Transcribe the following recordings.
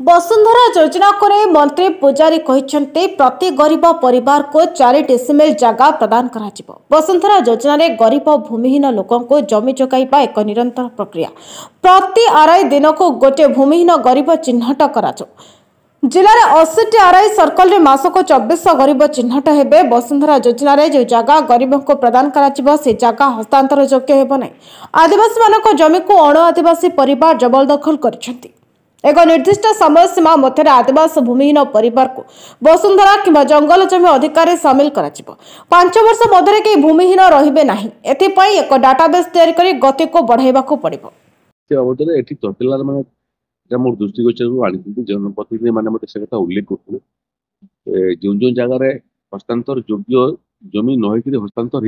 वसुंधरा योजना को मंत्री पूजारी कहते प्रति गरीब परिवार को 4 डेसिमेल जगह प्रदान करा वसुंधरा योजना रे गरीब भूमिहीन लोकों को जमी जोगाइबा एक निरंतर प्रक्रिया। प्रति आरआई दिन को गोटे भूमिहीन गरीब चिन्हट करा जिले में 80 आरआई सर्कल रे मासक 2400 गरीब चिन्हट हेबे। वसुंधरा योजना रे जो जगह गरीब को प्रदान करा से जगह हस्तांतर योग्य हेबो नै। आदिवासी मानक जमी को अण आदिवासी परिवार जबरदखल करछंती। एक निर्दिष्ट समय सीमा मध्य आदिवासी भूमिहीन परिवार को वसुंधरा कि जंगल जमी अधिकार सामिल कर 5 वर्ष मध्य कई भूमिहीन रहिबे नाही। एथिपाई एक डाटाबेस तैयारी करी गति को बढ़ाइबा को पड़िबो। मोर दृष्टिगोचर आनी जनप्रतिनिधि मैंने मत से उल्लेख करते जो जो जगार हस्तांतर योग्य जमी नई हस्तांतर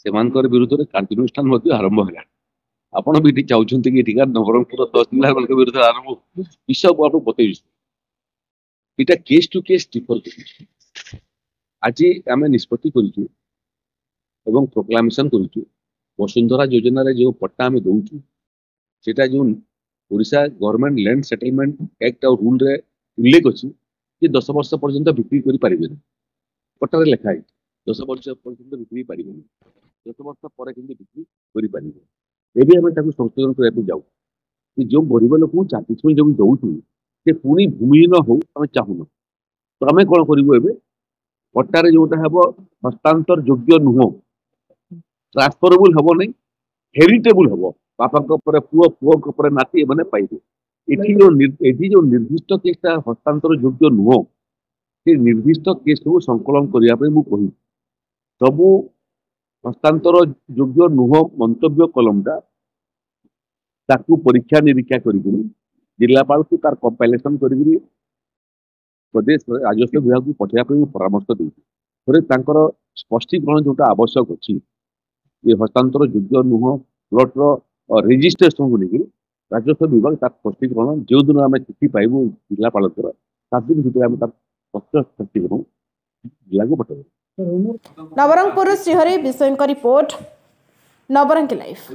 होकर विरुद्ध में कार्यानुष्ठान आरंभ है। आपण भी चाहते कि नवरंगपुर तहसीलदार मान विरुद्ध आरंभ विषय को आपको बतई यहाँ केस टू केस डिफर कर आज आम निष्पत्ति कर प्रोक्लामेशन कर वसुंधरा योजना रे जो पट्टा आम दौचु सेटा जो Odisha government land settlement act और रूल रे उल्लेख अच्छी कि 10 वर्ष पर्यंत बिक्री करें पट्टा लिखाई 10 वर्ष पर्यंत बिक्री पारे 10 वर्ष पर बिक्री करें। एवं आम संशोधन करने जाऊ कि जो गरीब लोक चाकरी जो दौचु से पुणी भूमिहीन हो आम चाहून तो आम कौन करूँ पट्टारे जोटा हम हस्तांतर योग्य नुह ट्रांसफरेबल हम नहीं हेरिटेबल हम बापा पुओ पुओ नाती एने पाइबे। ये जो निर्दिष्ट केसटा हस्तांतर योग्य नुह से निर्दिष्ट केस को संकलन करने मुझे सबू हस्तांतर योग्य नुह मंतव्य कलमटा ताकू परीक्षा निरीक्षा कर जिलापाल को तार कंपाइलेशन कर प्रदेश राजस्व विभाग को पठाइबा परामर्श देकर स्पष्टीकरण जोटा आवश्यक अच्छी ये हस्तांतर योग्य नुह प्लॉट रेजिस्ट्रेशन को लेकर राजस्व विभाग तार स्पष्टीकरण जो दिन आम चिठी पाइबू जिलापाल 7 दिन भर आम तार स्पष्टीकरण जिला को पठाइबू। नवरंगपुर श्रीहरि विषय रिपोर्ट नवरंग लाइफ।